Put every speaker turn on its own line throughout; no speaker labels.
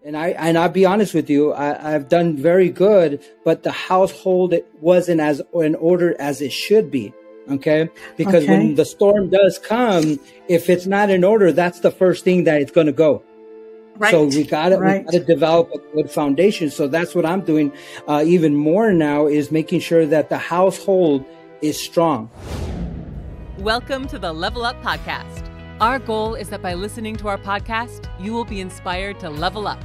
And I'll be honest with you, I've done very good, but the household wasn't as in order as it should be. Okay. Because when the storm does come, if it's not in order, that's the first thing that it's going to go. Right. So we got to develop a good foundation. So that's what I'm doing even more now, is making sure that the household is strong.
Welcome to the Level Up Podcast. Our goal is that by listening to our podcast, you will be inspired to level up.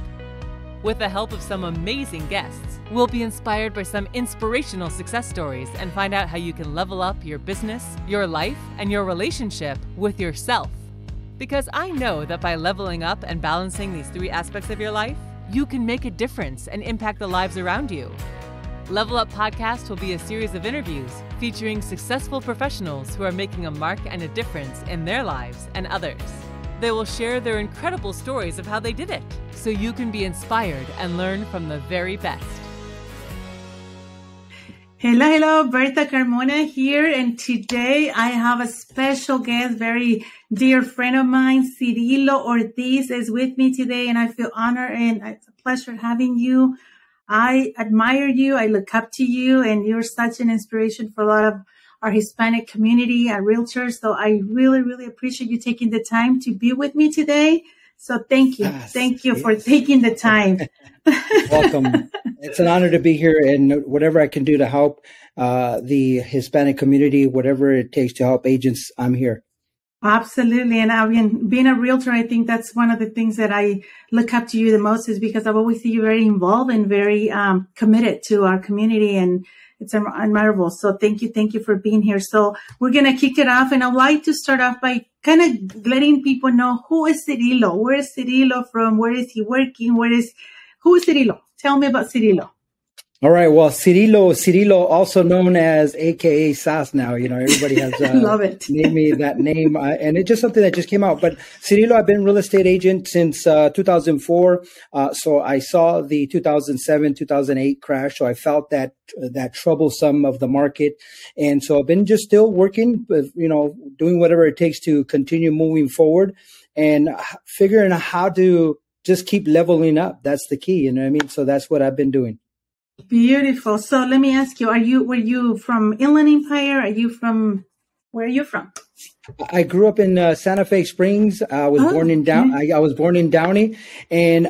With the help of some amazing guests, we'll be inspired by some inspirational success stories and find out how you can level up your business, your life, and your relationship with yourself. Because I know that by leveling up and balancing these three aspects of your life, you can make a difference and impact the lives around you. Level Up Podcast will be a series of interviews featuring successful professionals who are making a mark and a difference in their lives and others. They will share their incredible stories of how they did it, so you can be inspired and learn from the very best.
Hello, Bertha Carmona here, and today I have a special guest, very dear friend of mine, Sirilo Ortiz is with me today, and I feel honored and it's a pleasure having you. I admire you, I look up to you, and you're such an inspiration for a lot of our Hispanic community and realtors. So I really, really appreciate you taking the time to be with me today. So thank you. Thank you for taking the time.
Welcome. It's an honor to be here, and whatever I can do to help the Hispanic community, whatever it takes to help agents, I'm here.
Absolutely. And I mean, being a realtor, I think that's one of the things that I look up to you the most, is because I've always seen you very involved and very committed to our community, and it's admirable. So thank you for being here. So we're going to kick it off, and I'd like to start off by kind of letting people know, who is Sirilo? Where is Sirilo from? Where is he working? Who is Sirilo? Tell me about Sirilo.
All right. Well, Sirilo, also known as AKA SAS now, everybody has
Love it.
named me that name. And it's just something that just came out. But Sirilo, I've been a real estate agent since 2004. So I saw the 2007, 2008 crash. So I felt that troublesome of the market. And so I've been just still working, doing whatever it takes to continue moving forward and figuring out how to just keep leveling up. That's the key. You know what I mean? So that's what I've been doing.
Beautiful. So let me ask you, were you from Inland Empire? Where are you from?
I grew up in Santa Fe Springs. I was born in I was born in Downey, and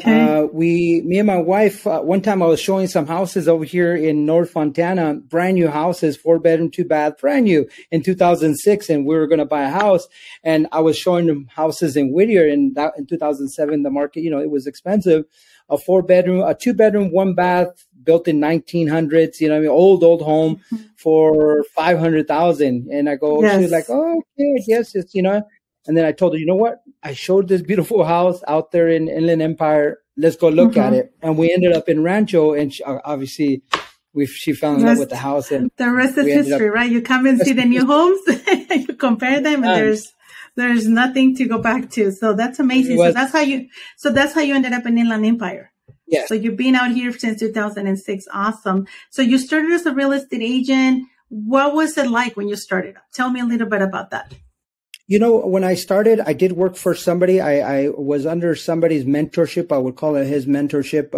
me and my wife, one time I was showing some houses over here in North Fontana, brand new houses, 4-bedroom, 2-bath, brand new in 2006. And we were going to buy a house, and I was showing them houses in Whittier, and that in 2007, the market, it was expensive. A 4-bedroom, a 2-bedroom, 1-bath, built in 1900s, old home for $500,000. And I go, She's like, oh, okay, yes, it's, And then I told her, you know what? I showed this beautiful house out there in Inland Empire. Let's go look at it. And we ended up in Rancho, and obviously she fell in love with the house. And
the rest is history, right? You come and see the new homes, you compare them, and there's nothing to go back to. So that's amazing. So that's how you ended up in Inland Empire.
Yes.
So you've been out here since 2006. Awesome. So you started as a real estate agent. What was it like when you started? Tell me a little bit about that.
When I started, I did work for somebody. I was under somebody's mentorship. I would call it his mentorship,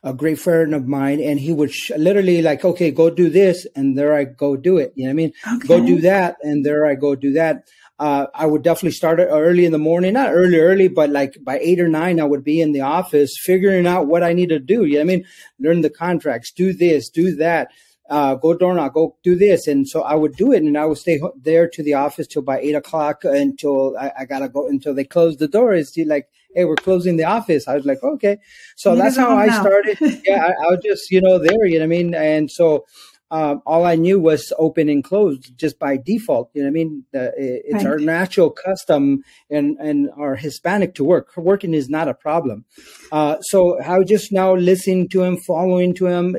a great friend of mine. And he would literally like, okay, go do this. And there I go do it. You know what I mean? Okay. Go do that. And there I go do that. I would definitely start early in the morning, not early, but like by 8 or 9, I would be in the office figuring out what I need to do. You know what I mean? Learn the contracts, do this, do that, go door knock, go do this. And so I would do it, and I would stay there to the office till by 8 o'clock until I got to go until they close the door. It's like, hey, we're closing the office. I was like, okay. So that's how I started. Yeah, I was just, there, you know what I mean? And so all I knew was open and closed just by default. You know what I mean? It's our natural custom and our Hispanic to work. Working is not a problem. So I was just now listening to him, following to him.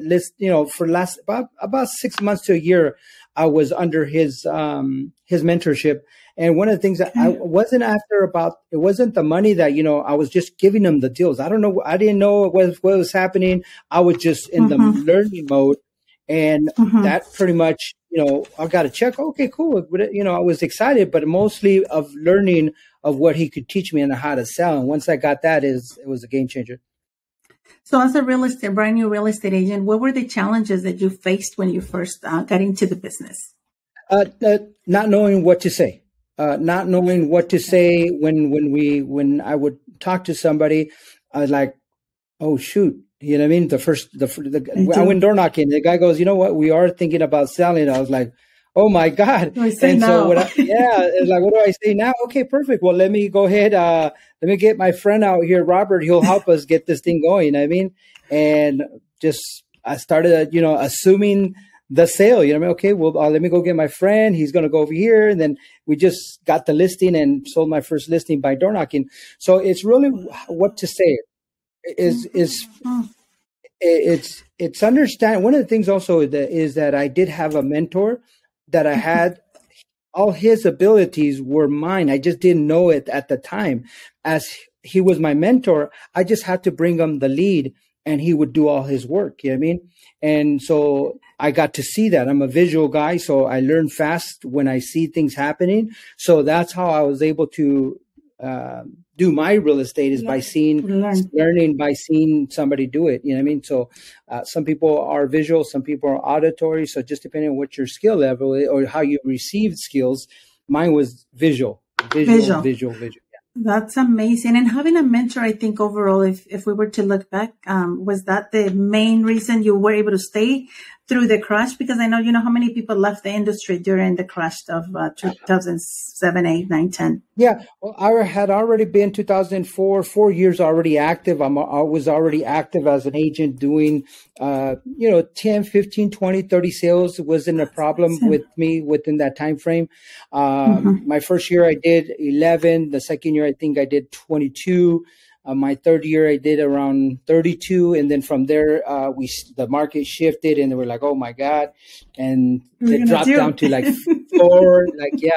For last about 6 months to a year, I was under his mentorship. And one of the things that I wasn't after it wasn't the money that, I was just giving him the deals. I didn't know what was happening. I was just in the learning mode. And that pretty much, I got a check. Okay, cool. I was excited, but mostly of learning of what he could teach me and how to sell. And once I got that, it was a game changer.
So as a brand new real estate agent, what were the challenges that you faced when you first got into the business?
Not knowing what to say. Not knowing what to say when I would talk to somebody, I was like, oh shoot. You know what I mean? I went door knocking. The guy goes, you know what? We are thinking about selling. I was like, oh my God.
And so
it's like, what do I say now? Okay, perfect. Well, let me go ahead. Let me get my friend out here, Robert. He'll help us get this thing going. You know what I mean? And I started, assuming the sale. You know what I mean? Okay, well, let me go get my friend. He's going to go over here. And then we just got the listing and sold my first listing by door knocking. So it's really what to say. It's understand. One of the things also is that I did have a mentor that I had. All his abilities were mine. I just didn't know it at the time. As he was my mentor, I just had to bring him the lead and he would do all his work. You know what I mean? And so I got to see that. I'm a visual guy, so I learn fast when I see things happening. So that's how I was able to do my real estate is by learning by seeing somebody do it. You know what I mean? So some people are visual, some people are auditory. So just depending on what your skill level is or how you received skills, mine was visual.
That's amazing. And having a mentor, I think overall, if we were to look back, was that the main reason you were able to stay through the crash? Because I know, how many people left the industry during the crash of 2007, 8, 9, 10.
Yeah. Well, I had already been 2004, 4 years already active. I was already active as an agent doing, 10, 15, 20, 30 sales wasn't a problem with me within that time frame. My first year I did 11. The second year, I think I did 22. My third year, I did around 32. And then from there, the market shifted and they were like, oh my God. And it dropped down to like 4,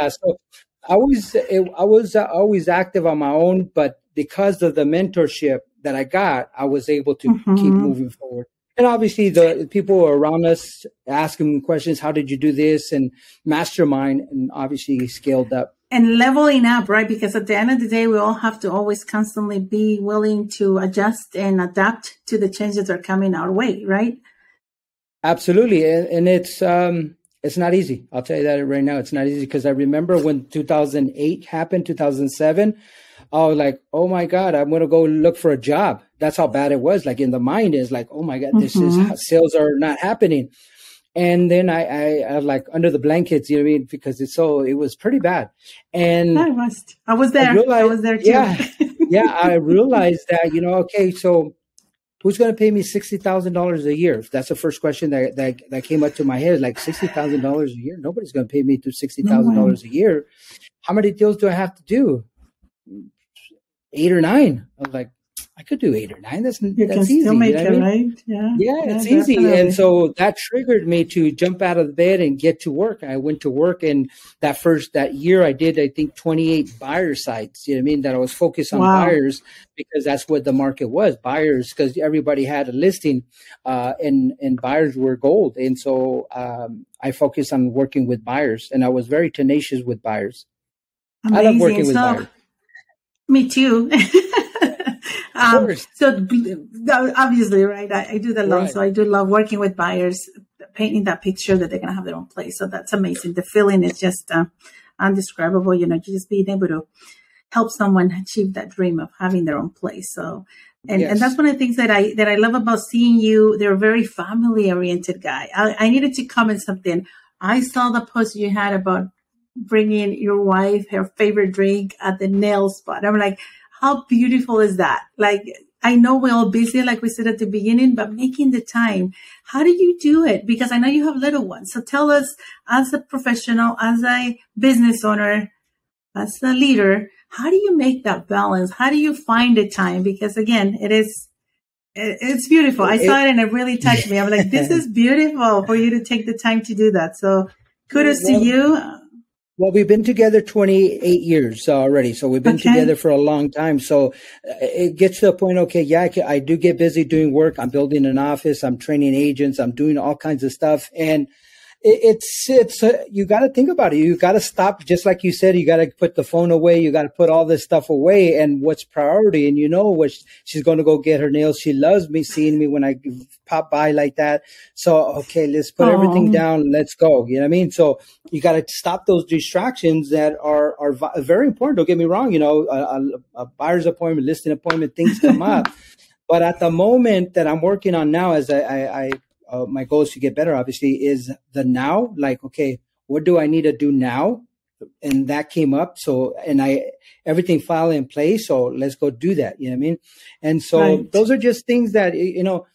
So I was always active on my own, but because of the mentorship that I got, I was able to keep moving forward. And obviously the people around us asking questions, how did you do this? And mastermind, and obviously scaled up.
And leveling up, right? Because at the end of the day, we all have to always constantly be willing to adjust and adapt to the changes that are coming our way, right?
Absolutely. And it's not easy. I'll tell you that right now. It's not easy because I remember when 2008 happened, 2007, I was like, oh my God, I'm going to go look for a job. That's how bad it was. Like in the mind is like, oh my God, this is sales are not happening. And then I like under the blankets, you know what I mean? Because it was pretty bad. And
I was there. I was there too.
Yeah. I realized that, okay, so who's going to pay me $60,000 a year? That's the first question that came up to my head. Like $60,000 a year? Nobody's going to pay me $60,000 a year. How many deals do I have to do? 8 or 9. I was like, I could do 8 or 9. That's easy.
Still make it, right?
Yeah, it's easy. Definitely. And so that triggered me to jump out of the bed and get to work. I went to work, and that year I did, I think, 28 buyer sites. You know what I mean? That I was focused on buyers because that's what the market was, buyers, because everybody had a listing, and buyers were gold. And so I focused on working with buyers, and I was very tenacious with buyers.
Amazing.
I love working with buyers.
Me too. So obviously, right, I do that lot. So I do love working with buyers, painting that picture that they're going to have their own place. So that's amazing. The feeling is just undescribable, just being able to help someone achieve that dream of having their own place. So, and that's one of the things that I love about seeing you. They're a very family oriented guy. I needed to comment something. I saw the post you had about bringing your wife her favorite drink at the nail spot. I'm like, how beautiful is that? Like, I know we're all busy, like we said at the beginning, but making the time, how do you do it? Because I know you have little ones. So tell us, as a professional, as a business owner, as a leader, how do you make that balance? How do you find the time? Because again, it's beautiful. I saw it and it really touched me. I'm like, this is beautiful for you to take the time to do that. So kudos to you.
Well, we've been together 28 years already. So we've been together for a long time. So it gets to a point, I do get busy doing work. I'm building an office. I'm training agents. I'm doing all kinds of stuff. And It's you got to think about it. You got to stop, just like you said. You got to put the phone away. You got to put all this stuff away. And what's priority? And you know what? She's going to go get her nails. She loves me, seeing me when I pop by like that. So okay, let's put everything down. Let's go. You know what I mean? So you got to stop those distractions that are very important. Don't get me wrong. You know, a buyer's appointment, listing appointment, things come up. But at the moment that I'm working on now, as my goal is to get better, obviously, is the now. Like, okay, what do I need to do now? And that came up. So, and everything fell in place. So let's go do that. You know what I mean? And so those are just things that, you know,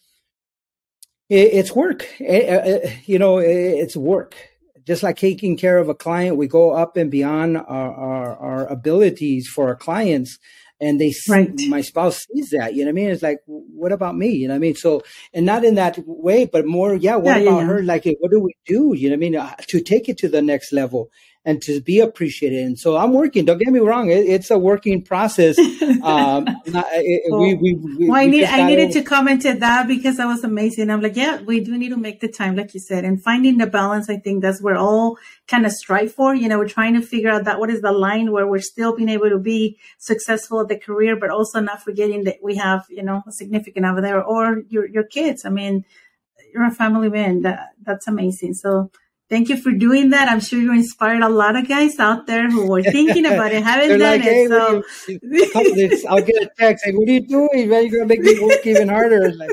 it's work. You know, it's work. Just like taking care of a client, we go up and beyond our abilities for our clients. And my spouse sees that, you know what I mean? It's like, what about me? You know what I mean? So, and not in that way, but more, what about her? Like, what do we do? You know what I mean? To take it to the next level and to be appreciated. And so I'm working, don't get me wrong. It's a working process. I
needed to comment at that because that was amazing. I'm like, yeah, we do need to make the time, like you said, and finding the balance. I think that's where all kind of strive for. You know, we're trying to figure out that what is the line where we're still being able to be successful at the career, but also not forgetting that we have, you know, a significant other there or your kids. I mean, you're a family man. That's amazing. So thank you for doing that. I'm sure you inspired a lot of guys out there who were thinking about it, haven't done
like,
it. So
I'll get a text like, "What are you doing, man? You're gonna make me work even harder." Like,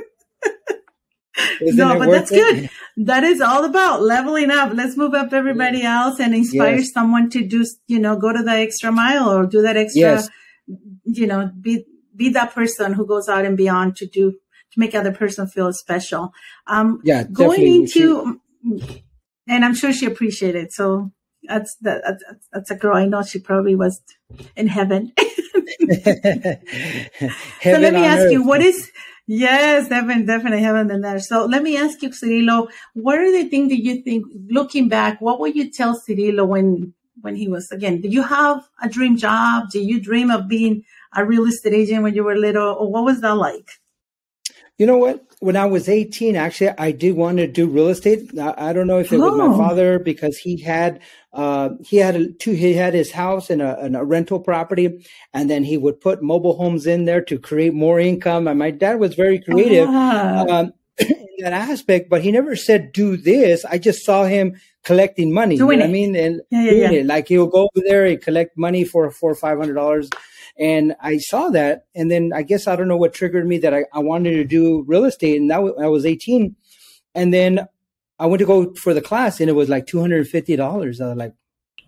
no, but that's good. That is all about leveling up. Let's move up everybody else and inspire someone to do, you know, go to the extra mile or do that extra, you know, be that person who goes out and beyond to make other person feel special. Going into. And I'm sure she appreciated it. So that's a girl. I know she probably was in heaven. So let me ask you, heaven, definitely heaven in there. So let me ask you, Cirilo, what are the things that you think, looking back, what would you tell Cirilo when he was, again, did you have a dream job? Did you dream of being a real estate agent when you were little? Or what was that like?
You know what? When I was 18, actually, I did want to do real estate. I don't know if it was my father, because he had his house in a rental property, and then he would put mobile homes in there to create more income. And my dad was very creative in that aspect, but he never said do this. I just saw him collecting money. Doing it. I mean, and doing it. Like, he'll go over there and collect money for $400 or $500. And I saw that, and then I guess I don't know what triggered me that I wanted to do real estate, and I was 18. And then I went to go for the class, and it was like $250. I was like,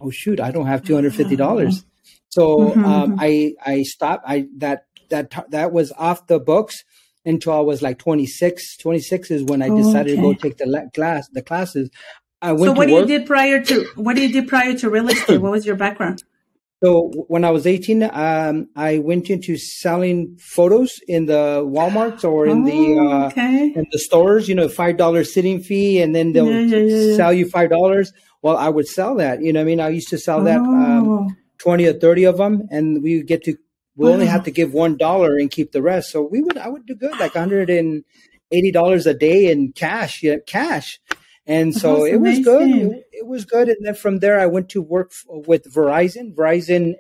oh shoot, I don't have $250. So I stopped. That was off the books until I was like 26. 26 is when I decided to go take the classes. I went. So
what you did prior to real estate? What was your background?
So when I was 18, I went into selling photos in the Walmarts or in the stores, you know, $5 sitting fee, and then they'll sell you $5. Well, I would sell that, you know what I mean? I used to sell that 20 or 30 of them, and we only have to give $1 and keep the rest. So I would do good, like $180 a day in cash. And so it was good. It was good. And then from there, I went to work with Verizon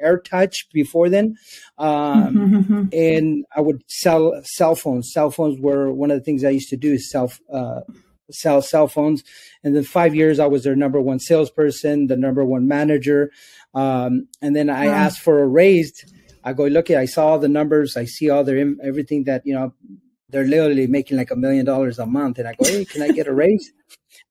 AirTouch before then. And I would sell cell phones. Cell phones were one of the things I used to do, is sell cell phones. And then 5 years, I was their number one salesperson, the number one manager. And then I asked for a raise. I go, look, I saw all the numbers. I see all everything that, you know, they're literally making like $1 million a month. And I go, hey, can I get a raise?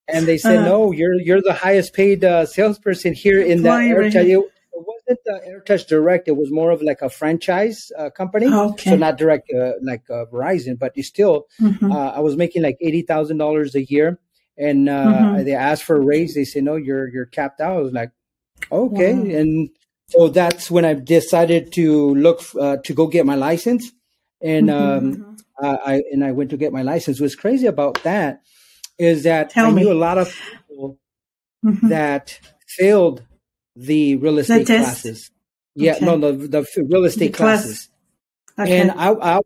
And they said, no, you're the highest paid salesperson here in that AirTouch. It wasn't the AirTouch Direct. It was more of like a franchise company. So not direct like Verizon, but you still, I was making like $80,000 a year. And they asked for a raise. They said, no, you're capped out. I was like, okay. Wow. And so that's when I decided to look to go get my license. And I went to get my license. What's crazy about that is that I knew a lot of people that failed the real estate classes. Yeah, no, the real estate classes. Okay. And I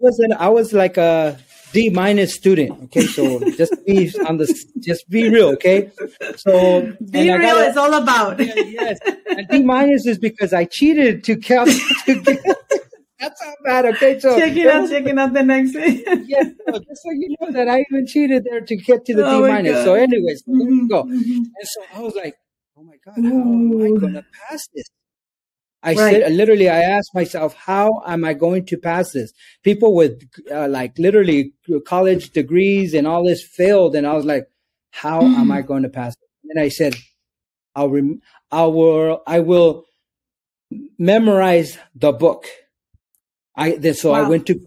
was like a D minus student. Okay, so just be real. Okay, so
be real is all about.
Yes, and D minus is because I cheated to count. That's how bad. Okay, so
checking out the next thing.
Yes, so just so you know that I even cheated there to get to the D minus. So, anyways, there you go. And so I was like, oh my God, how am I going to pass this? I asked myself, how am I going to pass this? People with literally college degrees and all this failed. And I was like, how am I going to pass it? And I said, I will memorize the book. I went to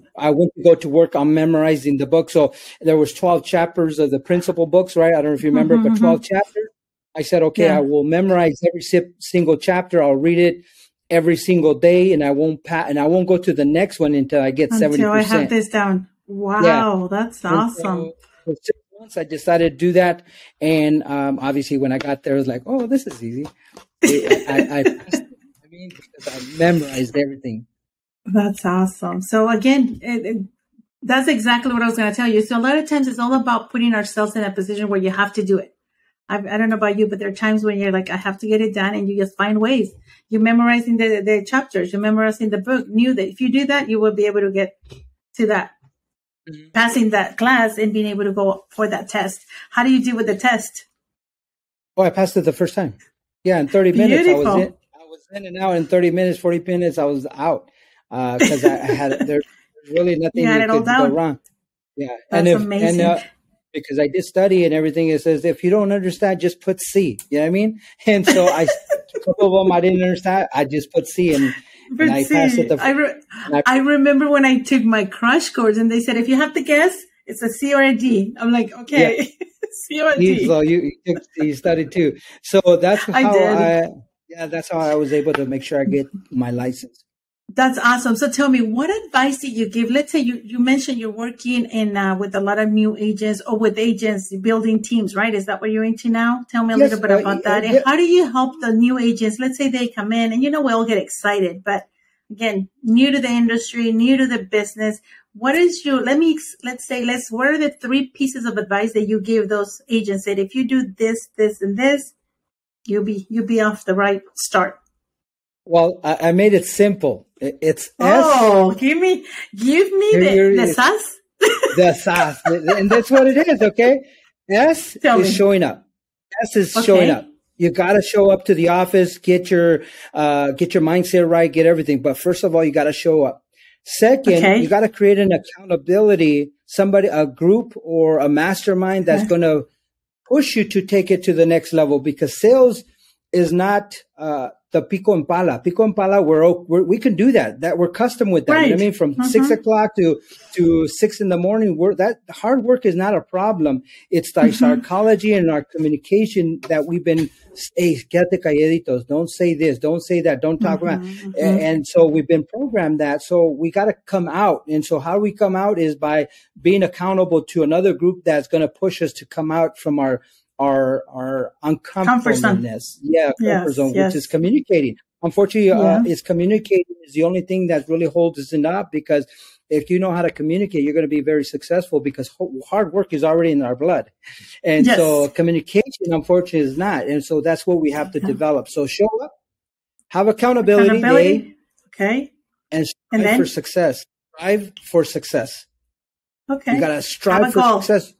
go to work on memorizing the book. So there was 12 chapters of the principal books, right? I don't know if you remember, but 12 chapters. I said, okay, I will memorize every single chapter. I'll read it every single day, and I won't go to the next one until I get 70%.
Until I have this down. Wow, that's awesome.
For 6 months, I decided to do that, and obviously, when I got there, I was like, "Oh, this is easy." I because I memorized everything.
That's awesome. So again, that's exactly what I was going to tell you. So a lot of times, it's all about putting ourselves in a position where you have to do it. I don't know about you, but there are times when you're like, I have to get it done, and you just find ways. You're memorizing the chapters. You're memorizing the book. Knew that if you do that, you will be able to get to that, passing that class and being able to go for that test. How do you deal with the test?
Oh, I passed it the first time. Yeah, in 30 minutes.
Beautiful.
I was in and out in 30 minutes, 40 minutes. I was out because I had there's really nothing that could go wrong. Yeah,
that's amazing.
Because I did study and everything, it says if you don't understand, just put C. You know what I mean? And so a couple of them I didn't understand. I just put C and I passed it.
I remember when I took my crash course and they said if you have to guess, it's a C or a D. I'm like, okay, C or a D.
So you studied too. So that's how that's how I was able to make sure I get my license.
That's awesome. So tell me, what advice did you give? Let's say you mentioned you're working with a lot of new agents or with agents building teams, right? Is that what you're into now? Tell me a little bit about that. And how do you help the new agents? Let's say they come in and, we all get excited, but again, new to the industry, new to the business. What is what are the 3 pieces of advice that you give those agents that if you do this, this, and this, you'll be off the right start?
Well, I made it simple. It's
S. Give me the sass.
The sass, and that's what it is. Okay, S is showing up. S is showing up. You got to show up to the office, get your mindset right, get everything. But first of all, you got to show up. Second, you got to create an accountability, a group or a mastermind that's going to push you to take it to the next level, because sales is not the pico and pala. Pico and pala, we can do that. That we're custom with that.
Right.
You know what I mean? From 6 o'clock to 6 in the morning, that hard work is not a problem. It's our psychology and our communication that we've been, hey, quédate calladitos. Don't say this. Don't say that. Don't talk about. And so we've been programmed that. So we got to come out. And so how we come out is by being accountable to another group that's going to push us to come out from our uncomfortableness. Comfort zone, which is communicating. Unfortunately, it's communicating is the only thing that really holds us up, because if you know how to communicate, you're going to be very successful, because hard work is already in our blood. And so communication, unfortunately, is not. And so that's what we have to develop. So show up, have accountability. And strive for success. Strive for success. Okay. You got to strive for success.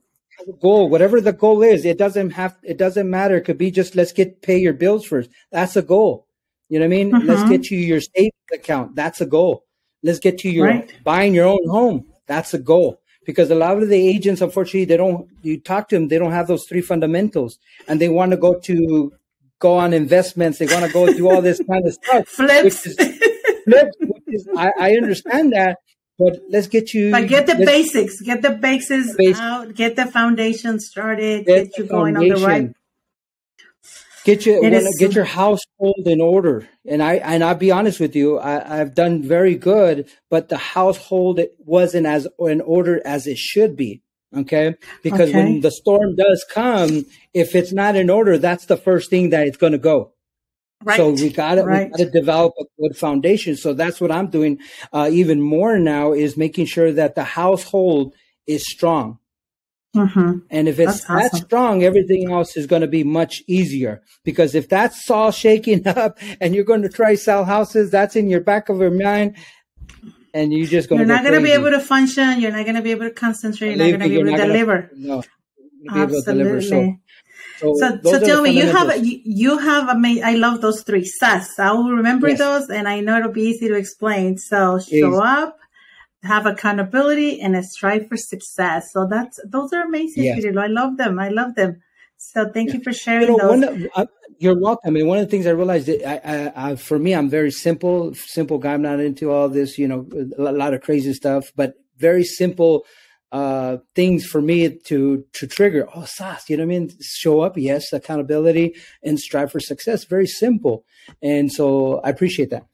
A goal, whatever the goal is, it doesn't matter. It could be just, pay your bills first. That's a goal. You know what I mean? Let's get you your savings account. That's a goal. Let's get you your buying your own home. That's a goal. Because a lot of the agents, unfortunately, you talk to them, they don't have those 3 fundamentals, and they want to go on investments. They want to go do all this kind of stuff.
Flips.
I understand that. But let's get you.
But get the basics. Get the basics out. Get the foundation started. Get you going on the right.
Get your household in order. And I'll be honest with you. I've done very good, but the household wasn't as in order as it should be. Okay, because when the storm does come, if it's not in order, that's the first thing that it's going to go. Right. So we got to develop a good foundation. So that's what I'm doing even more now, is making sure that the household is strong.
Mm-hmm.
And if it's that strong, everything else is going to be much easier. Because if that's all shaking up and you're going to try sell houses, that's in your back of your mind. And you're just going to
You're not going to be able to function. You're not going to be able to concentrate. You're not going to be able to deliver.
No.
Absolutely. So tell me, you have amazing. I love those three. SAS. I will remember those, and I know it'll be easy to explain. So show up, have accountability, and strive for success. So those are amazing. Yes. I love them. So thank you for sharing those.
You're welcome. And one of the things I realized that for me, I'm very simple guy. I'm not into all this, a lot of crazy stuff, but very simple things for me to trigger. Oh, SAS, you know what I mean? Show up. Yes. Accountability and strive for success. Very simple. And so I appreciate that.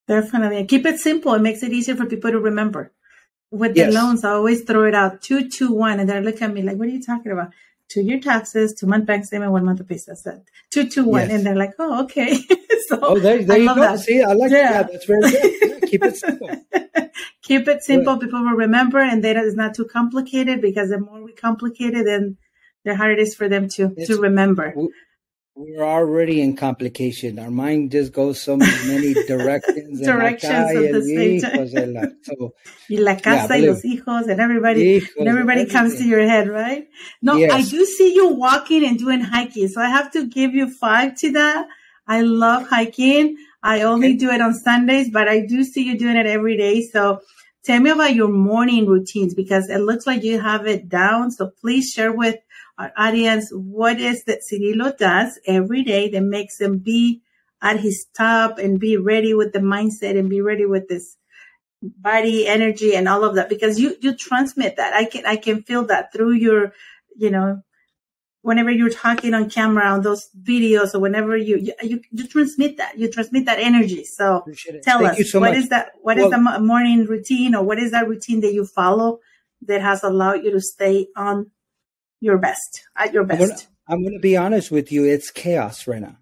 Definitely. And keep it simple. It makes it easier for people to remember. With the loans, I always throw it out 2-2-1. And they're looking at me like, what are you talking about? 2-year taxes, 2-month bank statement, 1 month of pay. That's it. 2-2-1. And they're like, oh, okay. So
there you go. That. See, I like that. That's very good. Yeah, keep it simple.
Keep it simple. Good. People will remember, and then it's not too complicated, because the more we complicate it, then the harder it is for them to remember.
We're already in complication. Our mind just goes so many directions.
At the same time. Y la casa y los hijos and everybody comes to your head, right? No, I do see you walking and doing hiking. So I have to give you 5 to that. I love hiking. I only do it on Sundays, but I do see you doing it every day. So tell me about your morning routines, because it looks like you have it down. So please share with our audience what is that Sirilo does every day that makes him be at his top and be ready with the mindset and be ready with this body energy and all of that, because you transmit that. I can feel that through your, whenever you're talking on camera on those videos, or whenever you transmit that energy. So tell us, what is that? What is the morning routine, or what is that routine that you follow that has allowed you to stay on your best, at your best?
I'm going to be honest with you. It's chaos right now.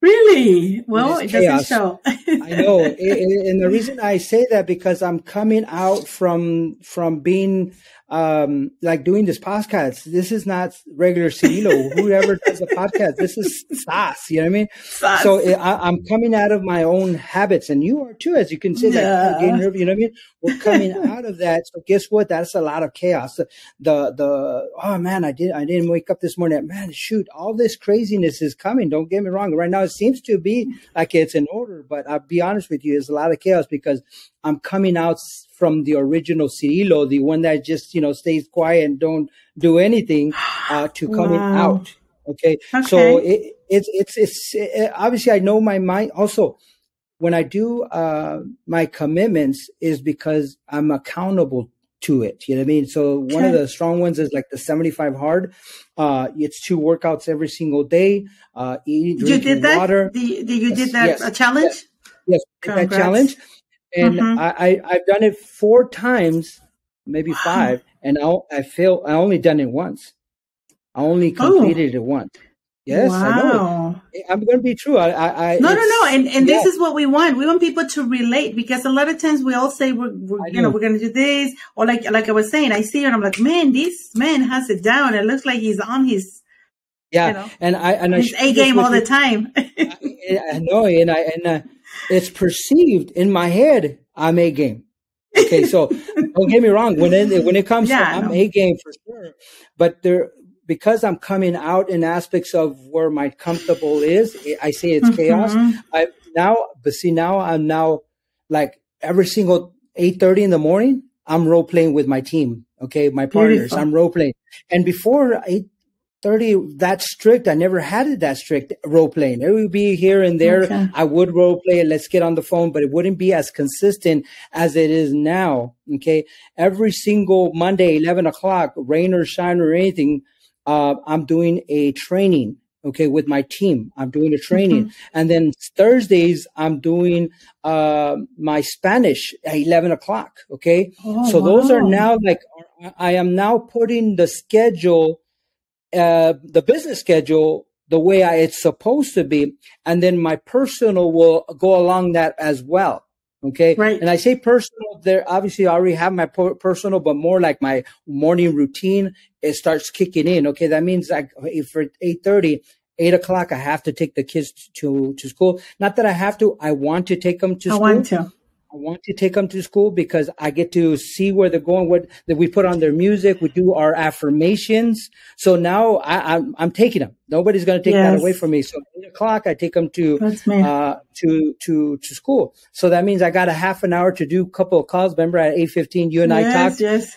Really? Well, it doesn't show.
I know. And the reason I say that, because I'm coming out from being like doing this podcast. This is not regular Sirilo. Whoever does a podcast, this is SAS. You know what I mean? SAS. So I'm coming out of my own habits, and you are too, as you can see. That you know what I mean? We're coming out of that. So guess what? That's a lot of chaos. Oh man, I didn't wake up this morning. Man, shoot, all this craziness is coming. Don't get me wrong. Right now, it seems to be like it's in order, but I'll be honest with you, there's a lot of chaos, because I'm coming out from the original Sirilo, the one that just, stays quiet and don't do anything, to coming out. Okay. So it's obviously I know my mind. Also, when I do, my commitments is because I'm accountable to it. You know what I mean? So one of the strong ones is like the 75 hard. It's 2 workouts every single day. Eating, drinking water.
You did that challenge?
Yes. That challenge. And I've done it 4 times, maybe 5, and I only done it once. I only completed it once. Yes, I know. I'm going to be true. No.
And this is what we want. We want people to relate, because a lot of times we all say we're going to do this, or like I was saying, I see it and I'm like, man, this man has it down. It looks like he's on his
and
his A game all the time.
I know, and it's perceived in my head I'm A game. Okay, so don't get me wrong. When it comes to I'm A game for sure, but because I'm coming out in aspects of where my comfortable is, I say it's chaos. Now I'm like every single 8:30 in the morning, I'm role playing with my team. Okay, my partners, beautiful. I'm role playing. And before 8:30, that strict, I never had it that strict role playing. It would be here and there. Okay. I would role play it. Let's get on the phone, but it wouldn't be as consistent as it is now. Okay, every single Monday, 11 o'clock, rain or shine or anything. I'm doing a training, okay, with my team. I'm doing a training. And then Thursdays, I'm doing my Spanish at 11 o'clock, okay? So those are now I am now putting the schedule, the business schedule, the way it's supposed to be. And then my personal will go along that as well. Okay.
Right.
And I say personal there. Obviously I already have my personal, but more like my morning routine. It starts kicking in. Okay. That means like if for 8:30, 8 o'clock, I have to take the kids to school. Not that I have to, I want to take them to school. I want to take them to school because I get to see where they're going, that we put on their music. We do our affirmations. So now I'm taking them. Nobody's going to take that away from me. So 8 o'clock, I take them to school. So that means I got a half an hour to do a couple of calls. Remember at 8:15, you and I talked.
Yes.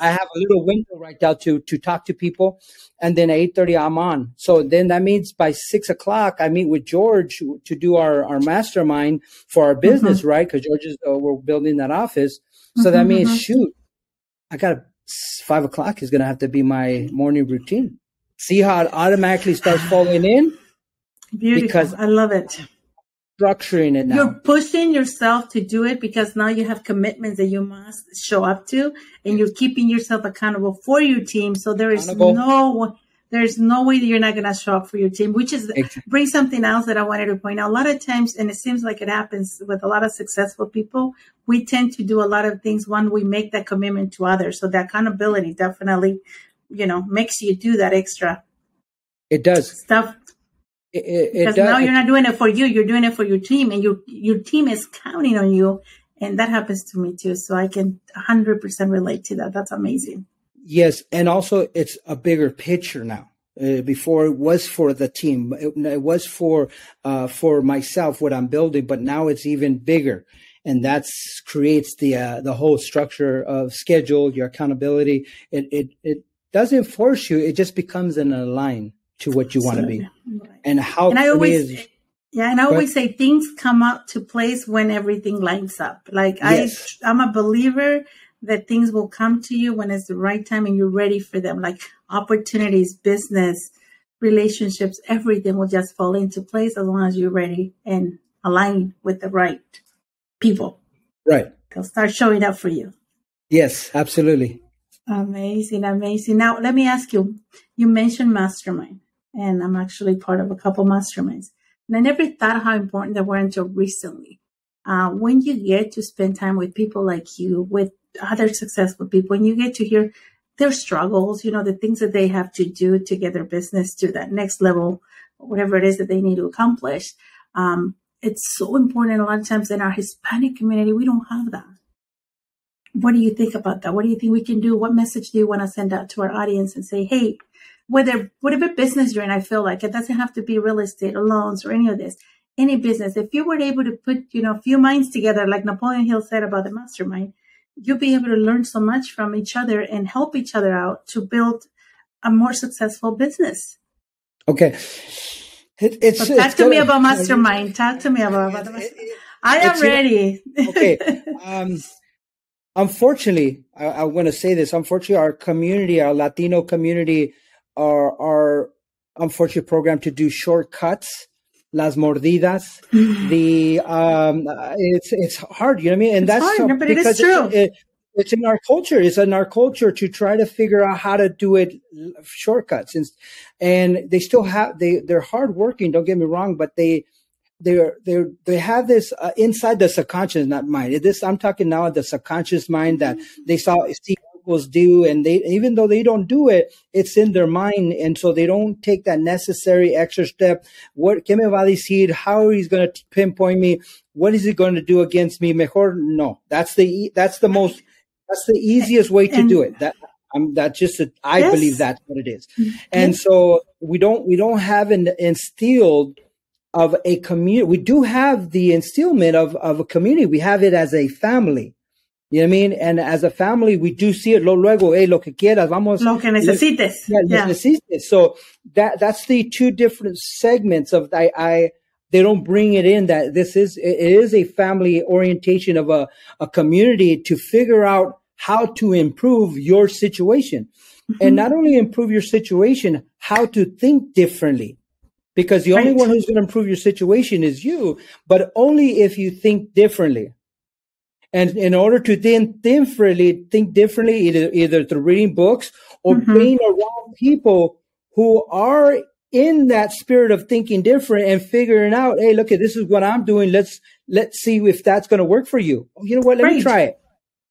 I have a little window right now to talk to people. And then at 8:30, I'm on. So then that means by 6 o'clock, I meet with George to do our mastermind for our business, right? Because George we're building that office. So that means, shoot, I got 5 o'clock is going to have to be my morning routine. See how it automatically starts falling in?
Beautiful.
Because
I love it.
Structuring it now.
You're pushing yourself to do it because now you have commitments that you must show up to, and you're keeping yourself accountable for your team. So there's no way that you're not going to show up for your team, which is brings something else that I wanted to point out. A lot of times, and it seems like it happens with a lot of successful people, we tend to do a lot of things when we make that commitment to others. So that accountability definitely, makes you do that extra.
It does.
Stuff. Because now you're not doing it for you, you're doing it for your team, and your team is counting on you. And that happens to me too. So I can 100% relate to that. That's amazing.
Yes. And also it's a bigger picture now. Before it was for the team. It was for myself, what I'm building, but now it's even bigger. And that creates the whole structure of schedule, your accountability. It doesn't force you. It just becomes in a line to what you want to be.
Right.
And how
and I always say things come up to place when everything lines up. Like I'm a believer that things will come to you when it's the right time and you're ready for them. Like opportunities, business, relationships, everything will just fall into place as long as you're ready and aligned with the right people.
Right.
They'll start showing up for you.
Yes, absolutely.
Amazing. Now, let me ask you, you mentioned mastermind, and I'm actually part of a couple masterminds. And I never thought how important they were until recently. When you get to spend time with people like you, with other successful people, and you get to hear their struggles, the things that they have to do to get their business to that next level, whatever it is that they need to accomplish. It's so important. A lot of times in our Hispanic community, we don't have that. What do you think about that? What do you think we can do? What message do you want to send out to our audience and say, hey, whatever business you're in, I feel like it doesn't have to be real estate or loans or any of this, any business. If you were able to put, a few minds together, like Napoleon Hill said about the mastermind, you'll be able to learn so much from each other and help each other out to build a more successful business.
Okay.
Talk to me about mastermind. Talk to me about the mastermind. I am ready.
Okay. Unfortunately, I want to say this. Unfortunately, our community, our Latino community, are unfortunately programmed to do shortcuts, las mordidas. It's hard. You know what I mean? And that's
hard, but it is true.
It's in our culture. It's in our culture to try to figure out how to do it shortcuts, and they still have they're hardworking. Don't get me wrong, but they have this inside the subconscious, not mind. I'm talking now of the subconscious mind that they see uncles do, and even though they don't do it, it's in their mind, and so they don't take that necessary extra step. What ¿Qué me va a decir? How he's going to pinpoint me? What is he going to do against me? Mejor no. That's the easiest way to do it. I believe that's what it is, and so we don't have an instilled of a community. We do have the instillment of a community. We have it as a family. You know what I mean? And as a family, we do see it luego, hey, lo que quieras, vamos.
Lo que necesites.
Necesites. So that's the two different segments of they don't bring it in that it is a family orientation of a community to figure out how to improve your situation. And not only improve your situation, how to think differently. Because the only one who's going to improve your situation is you, but only if you think differently. And in order to think differently, either through reading books or being around people who are in that spirit of thinking different and figuring out, hey, look, this is what I'm doing. Let's let's see if that's going to work for you. Oh, you know what? Let me try it.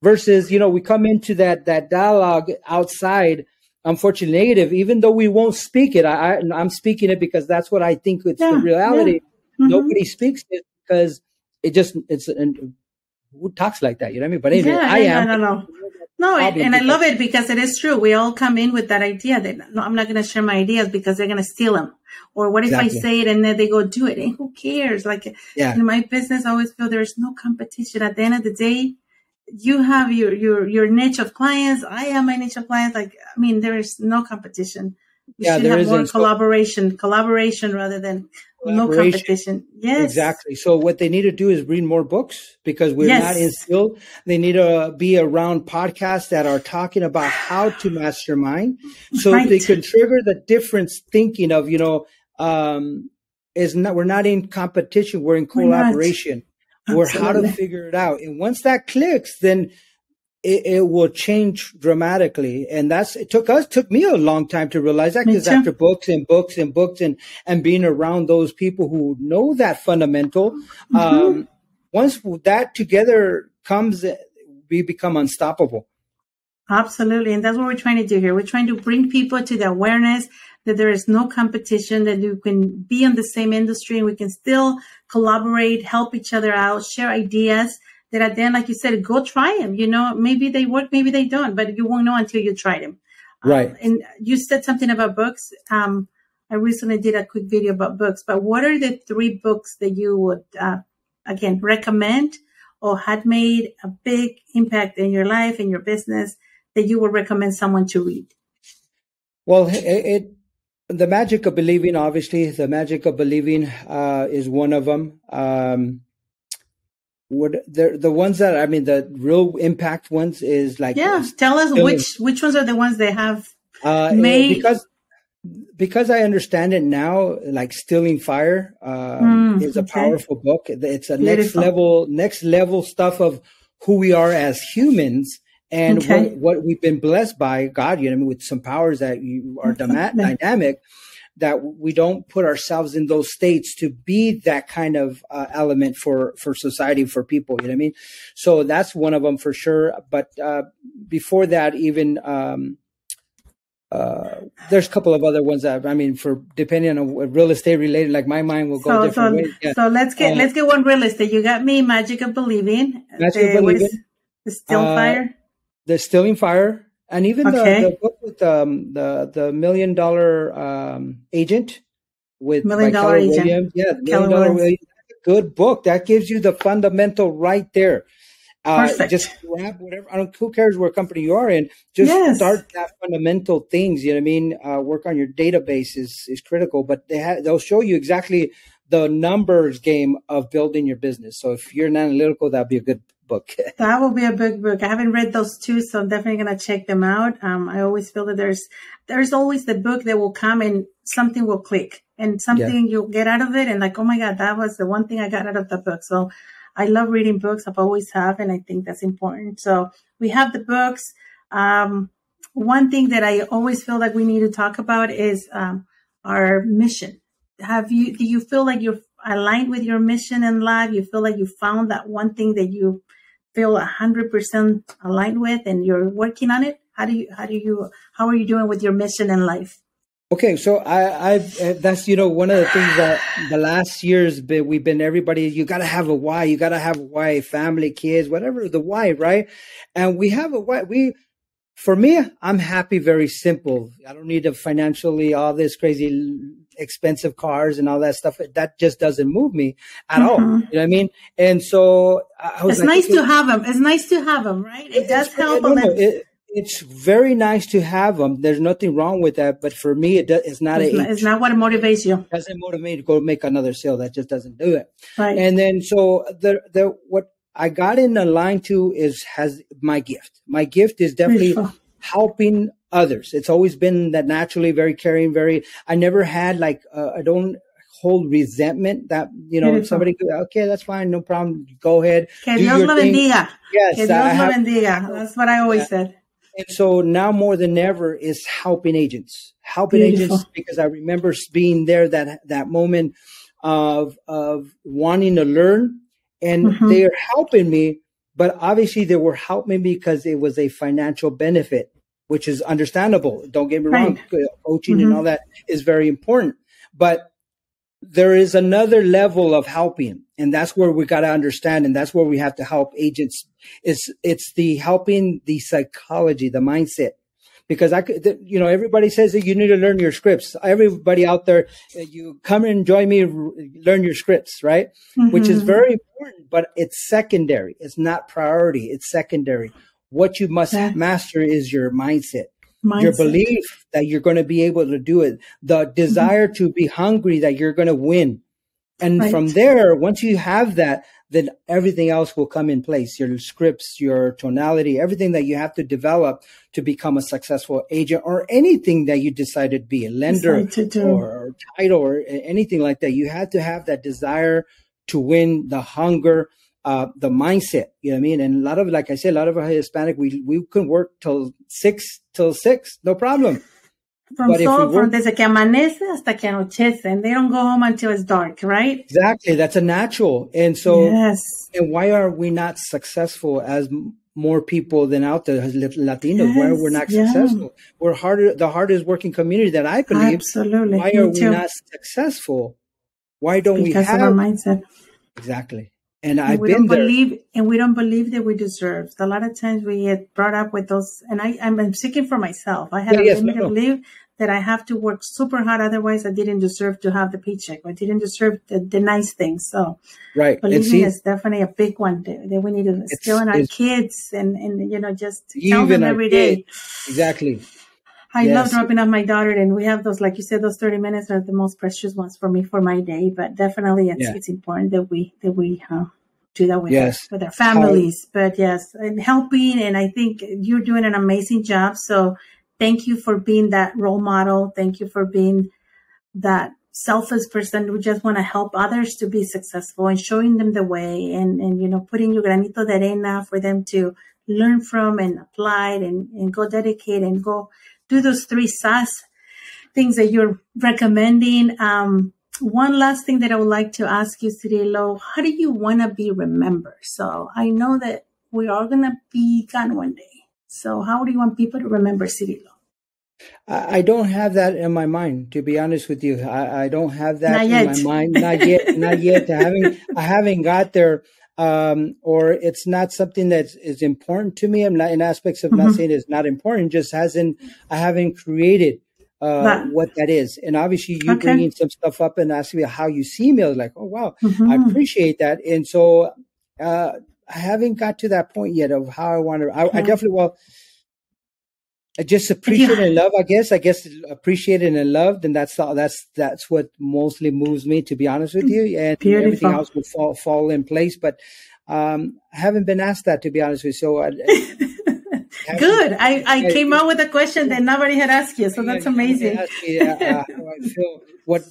Versus, we come into that dialogue outside, unfortunately negative, even though we won't speak it. I'm speaking it because that's what I think it's the reality. Yeah. Nobody speaks it because who talks like that? You know what I mean? But anyway, I am.
No, and I love it because it is true. We all come in with that idea that, no, I'm not going to share my ideas because they're going to steal them. Or what if I say it and then they go do it? And who cares? Like in my business, I always feel there's no competition. At the end of the day, you have your niche of clients. I have my niche of clients. There is no competition. We should have more collaboration rather than no competition. Yes,
exactly. So what they need to do is read more books because we're not instilled. They need to be around podcasts that are talking about how to master mind, so they can trigger the difference thinking of, we're not in competition. We're in collaboration. Or how to figure it out. And once that clicks, then it will change dramatically. And it took me a long time to realize that, because after books and being around those people who know that fundamental, once that together comes, we become unstoppable.
Absolutely. And that's what we're trying to do here. We're trying to bring people to the awareness that there is no competition, that you can be in the same industry and we can still collaborate, help each other out, share ideas that at the end, like you said, go try them. Maybe they work, maybe they don't, but you won't know until you try them.
Right.
And you said something about books. I recently did a quick video about books, but what are the 3 books that you would, again, recommend or had made a big impact in your life, in your business, that you would recommend someone to read?
Well, The Magic of Believing, obviously. The Magic of Believing is one of them. The ones that, the real impact ones is like...
Yeah, tell us which ones are the ones that have made...
Because I understand it now, like Stealing Fire is a powerful book. It's a next level stuff of who we are as humans. And what we've been blessed by God, with some powers that are dynamic, that we don't put ourselves in those states to be that kind of element for society, for people, you know what I mean? So that's one of them for sure. But before that, even there's a couple of other ones that, for depending on what real estate related, like my mind will go different ways. Yeah.
So let's get one real estate. You got me, Magic of Believing.
Magic of Believing.
The Still Fire.
The Stealing Fire, and even the book with the $1 Million Agent with
Million Dollar Agent.
Williams. Yeah, $1 Million Williams. Good book. That gives you the fundamental right there.
Perfect.
Just grab whatever. Who cares what company you are in? Just start that fundamental things. You know what I mean? Work on your database is critical, but they'll show you exactly the numbers game of building your business. So if you're an analytical, that'd be a good book.
That will be a big book. I haven't read those 2, so I'm definitely going to check them out. I always feel that there's always the book that will come and something will click and something you'll get out of it. And like, oh my God, that was the one thing I got out of the book. So I love reading books. I've always have, and I think that's important. So we have the books. One thing that I always feel like we need to talk about is our mission. Do you feel like you're aligned with your mission in life? You feel like you found that one thing that you feel 100% aligned with and you're working on it? How are you doing with your mission in life?
Okay. So that's, one of the things that the last years we've been, everybody, you got to have a why, family, kids, whatever the why, right? And we have a why. For me, I'm happy, very simple. I don't need financially all this crazy expensive cars and all that stuff. That just doesn't move me at all. You know what I mean? And so
it's nice to have them. It's nice to have them, right? It does help.
It's very nice to have them. There's nothing wrong with that. But for me, it's not
what motivates you.
It doesn't motivate me to go make another sale. That just doesn't do it.
Right.
And then so what I got in the line to has my gift. My gift is definitely helping others. It's always been that naturally very caring, I never had I don't hold resentment that, if somebody could, okay, that's fine. No problem. Go ahead.
Que Dios lo bendiga.
Yes.
Que Dios lo bendiga. That's what I always said.
And so now more than ever is helping agents, because I remember being there, that moment of wanting to learn and they are helping me, but obviously they were helping me because it was a financial benefit, which is understandable. Don't get me wrong. Coaching and all that is very important, but there is another level of helping, and that's where we got to understand, and that's where we have to help agents. It's the helping the psychology, the mindset, because everybody says that you need to learn your scripts. Everybody out there, you come and join me, learn your scripts, right? Which is very important, but it's secondary. It's not priority. It's secondary. What you must master is your mindset. Your belief that you're going to be able to do it, the desire to be hungry that you're going to win. And from there, once you have that, then everything else will come in place. Your scripts, your tonality, everything that you have to develop to become a successful agent or anything that you decide to be, a lender or title or anything like that. You have to have that desire to win, the hunger, the mindset, you know what I mean? And like I said, a lot of our Hispanic, we can work till 6, no problem.
From desde que amanece hasta que anochece, and they don't go home until it's dark, right?
Exactly. That's a natural. And so, and why are we not successful as more people than out there, as Latinos? Why are we not successful? We're the hardest working community that I believe.
Absolutely.
Why are we not successful? Why don't we have?
Because of our mindset.
Exactly. And we don't believe that we deserve. A lot of times we get brought up with those, and I'm speaking for myself. I had a limited belief that I have to work super hard, otherwise I didn't deserve to have the paycheck. I didn't deserve the nice things. So believing is definitely a big one that we need to instill in our kids and just tell them every day. Exactly.
I love dropping off my daughter, and we have those, like you said, those 30 minutes are the most precious ones for me for my day. But definitely, it's important that we do that with our families. But and helping, and I think you're doing an amazing job. So thank you for being that role model. Thank you for being that selfless person who just want to help others to be successful and showing them the way, and putting your granito de arena for them to learn from and apply and go dedicate and go do those 3 SAS things that you're recommending. One last thing that I would like to ask you, Sirilo, how do you want to be remembered? So I know that we are going to be gone one day. So how do you want people to remember Sirilo?
I don't have that in my mind, to be honest with you. I don't have that in my mind. Not yet. I haven't got there. Or it's not something that is important to me. I'm not in aspects of not saying it's not important, I haven't created what that is. And obviously you bringing some stuff up and asking me how you see me, I was like, oh wow, I appreciate that. And so I haven't got to that point yet of how I want to. I definitely I just appreciate and love. I guess appreciated and loved, and that's what mostly moves me, to be honest with you. And everything else will fall in place. But I haven't been asked that, to be honest with you. So
good. I came out with a question that nobody had asked you, so that's amazing.
How I feel, what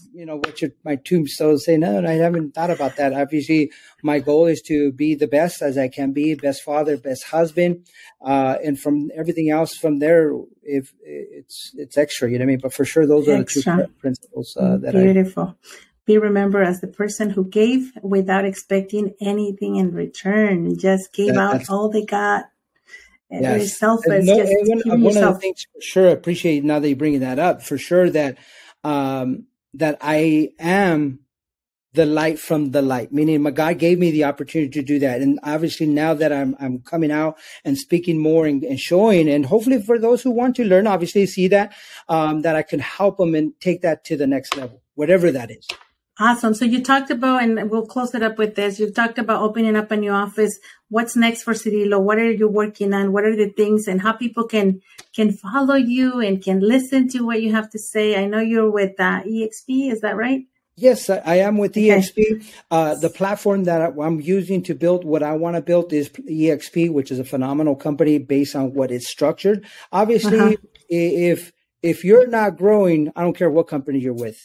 my tombstone say. No, I haven't thought about that. Obviously, my goal is to be the best as I can be, best father, best husband, and from everything else from there, if it's extra, you know what I mean. But for sure, those are the 2 principles that
beautiful. Be remembered as the person who gave without expecting anything in return, just gave out all they got. Very selfish.
One of the things for sure, I appreciate now that you're bringing that up, for sure that that I am the light from the light, meaning my God gave me the opportunity to do that. And obviously now that I'm coming out and speaking more and showing, and hopefully for those who want to learn, obviously see that I can help them and take that to the next level, whatever that is.
Awesome. So you talked about, and we'll close it up with this, you've talked about opening up a new office. What's next for Sirilo? What are you working on? What are the things, and how people can follow you and can listen to what you have to say? I know you're with EXP, is that right?
Yes, I am with EXP. The platform that I'm using to build what I want to build is EXP, which is a phenomenal company based on what it's structured. Obviously, if you're not growing, I don't care what company you're with.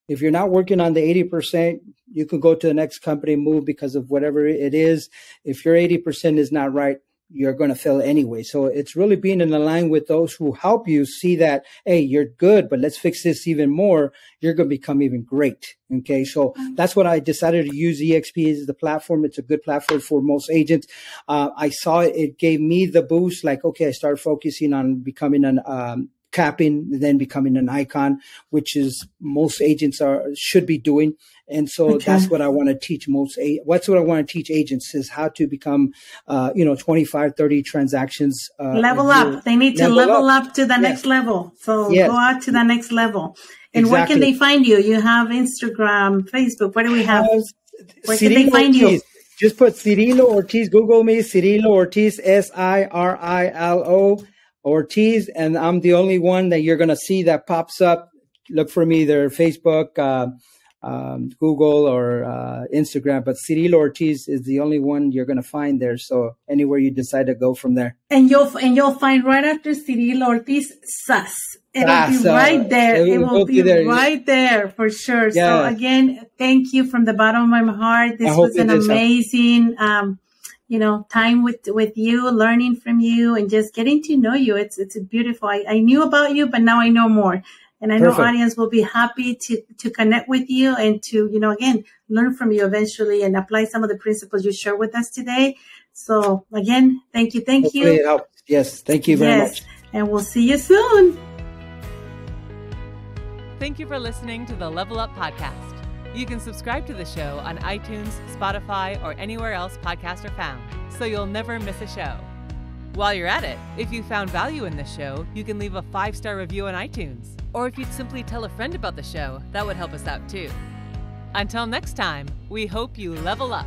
If you're not working on the 80%, you can go to the next company, move because of whatever it is. If your 80% is not right, you're going to fail anyway. So it's really being in line with those who help you see that, hey, you're good, but let's fix this even more. You're going to become even great. Okay. So that's what I decided to use EXP as the platform. It's a good platform for most agents. I saw it gave me the boost. Like, okay, I started focusing on becoming an, capping, then becoming an icon, which is most agents should be doing. And so that's what I want to teach what's what I want to teach agents is how to become, 25, 30 transactions.
Level up. They need to level up to the next level. So go out to the next level. And where can they find you? You have Instagram, Facebook. What do we have? Where can they find you?
Just put Sirilo Ortiz. Google me, Sirilo Ortiz, Sirilo Ortiz, and I'm the only one that you're going to see that pops up. Look for me either Facebook, Google, or Instagram. But Sirilo Ortiz is the only one you're going to find there. So anywhere you decide to go from there.
And you'll find right after Sirilo Ortiz, SAS. It'll be right there. It will be right there for sure. Yeah. So again, thank you from the bottom of my heart. This was an amazing time with you, learning from you and just getting to know you. It's beautiful. I knew about you, but now I know more. And I know audience will be happy to connect with you and to, again, learn from you eventually and apply some of the principles you shared with us today. So again, thank you.
Hopefully it helps. Yes. Thank you very much.
And we'll see you soon.
Thank you for listening to the Level Up Podcast. You can subscribe to the show on iTunes, Spotify, or anywhere else podcasts are found, so you'll never miss a show. While you're at it, if you found value in this show, you can leave a 5-star review on iTunes. Or if you'd simply tell a friend about the show, that would help us out too. Until next time, we hope you level up.